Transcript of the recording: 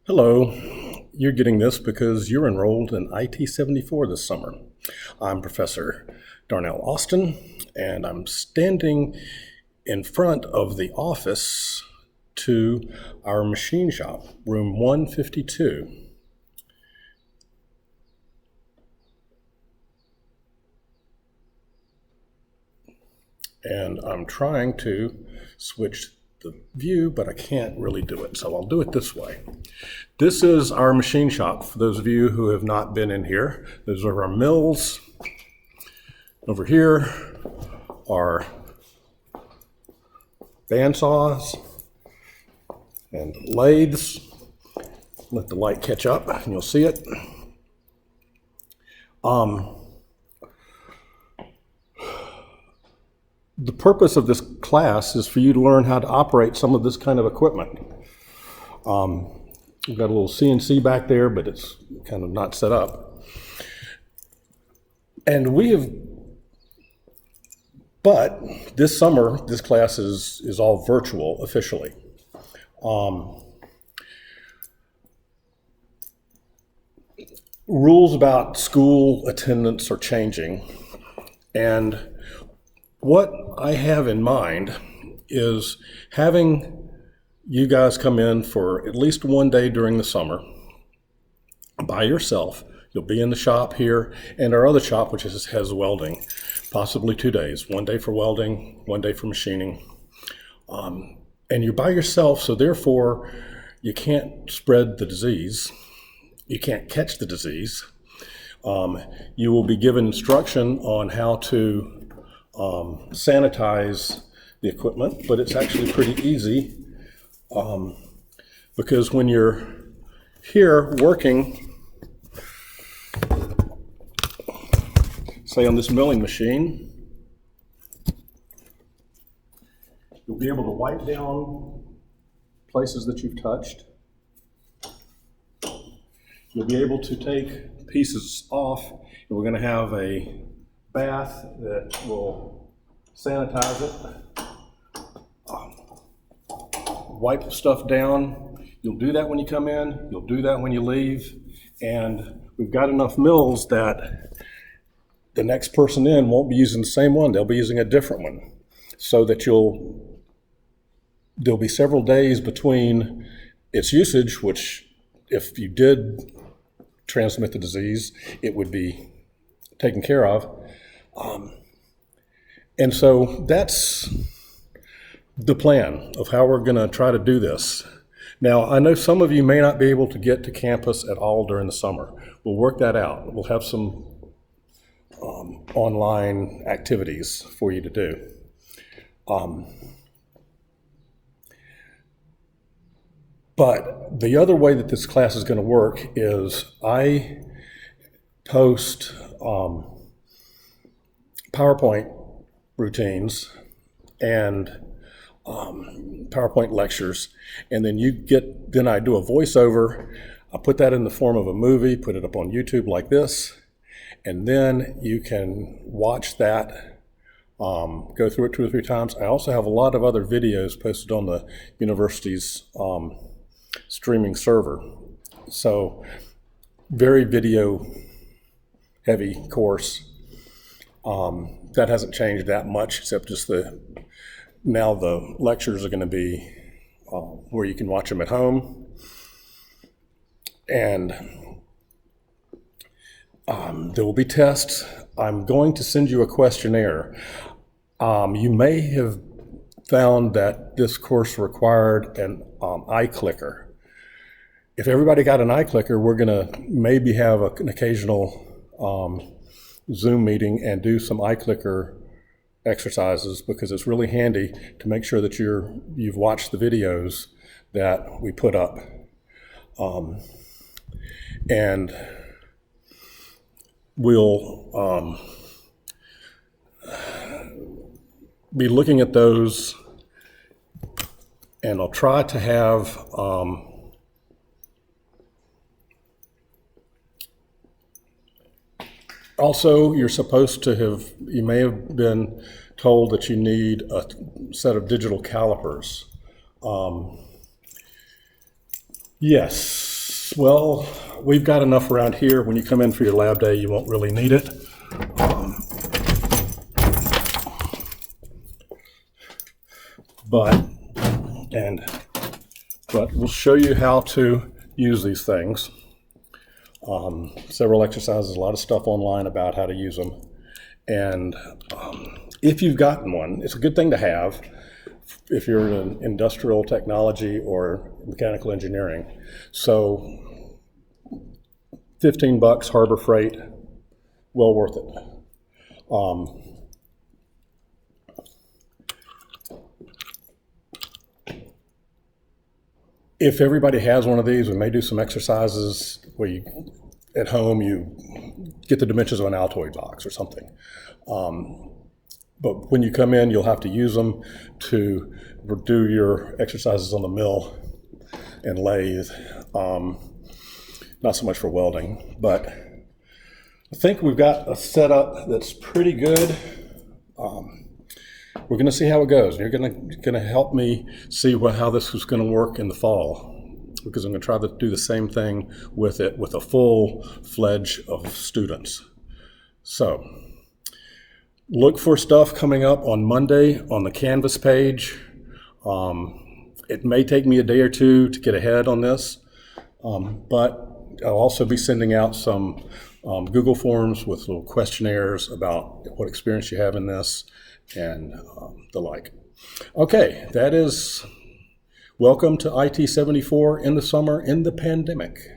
Hello, you're getting this because you're enrolled in IT74 this summer. I'm Professor Darnell Austin, and I'm standing in front of the office to our machine shop, room 152. And I'm trying to switch the view, but I can't really do it, so I'll do it this way. This is our machine shop. For those of you who have not been in here, those are our mills. Over here are bandsaws and lathes. Let the light catch up and you'll see it. The purpose of this class is for you to learn how to operate some of this kind of equipment. We've got a little CNC back there, but it's kind of not set up. But this summer, this class is all virtual officially. Rules about school attendance are changing, and what I have in mind is having you guys come in for at least one day during the summer by yourself. You'll be in the shop here and our other shop, which has welding, possibly 2 days, one day for welding, one day for machining. And you're by yourself, so therefore you can't spread the disease. You can't catch the disease. You will be given instruction on how to sanitize the equipment, but it's actually pretty easy because when you're here working, say on this milling machine, you'll be able to wipe down places that you've touched. You'll be able to take pieces off, and we're going to have a bath that will sanitize it, wipe stuff down. You'll do that when you come in, you'll do that when you leave, and we've got enough mills that the next person in won't be using the same one, they'll be using a different one, so that there'll be several days between its usage, which if you did transmit the disease, it would be taken care of. And so that's the plan of how we're going to try to do this. Now, I know some of you may not be able to get to campus at all during the summer. We'll work that out. We'll have some online activities for you to do. But the other way that this class is going to work is I post PowerPoint routines and PowerPoint lectures, and then then I do a voiceover. I put that in the form of a movie, put it up on YouTube like this, and then you can watch that, go through it 2 or 3 times. I also have a lot of other videos posted on the university's streaming server. So very video heavy course. That hasn't changed that much, except just now the lectures are going to be where you can watch them at home. And there will be tests. I'm going to send you a questionnaire. You may have found that this course required an iClicker. If everybody got an iClicker, we're going to maybe have an occasional Zoom meeting and do some iClicker exercises, because it's really handy to make sure that you've watched the videos that we put up. And we'll be looking at those, and I'll try to have also, you may have been told that you need a set of digital calipers. Yes, Well, we've got enough around here. When you come in for your lab day, you won't really need it. But we'll show you how to use these things. Several exercises, a lot of stuff online about how to use them. And if you've gotten one, it's a good thing to have if you're in industrial technology or mechanical engineering. So $15 Harbor Freight, well worth it. If everybody has one of these, we may do some exercises where you, at home, you get the dimensions of an Altoid box or something. But when you come in, you'll have to use them to do your exercises on the mill and lathe. Not so much for welding, but I think we've got a setup that's pretty good. We're going to see how it goes. You're going to help me see how this is going to work in the fall, because I'm going to try to do the same thing with it with a full fledged of students. So look for stuff coming up on Monday on the Canvas page. It may take me a day or two to get ahead on this, but I'll also be sending out some Google Forms with little questionnaires about what experience you have in this and the like. Okay, that is welcome to IT74 in the summer in the pandemic.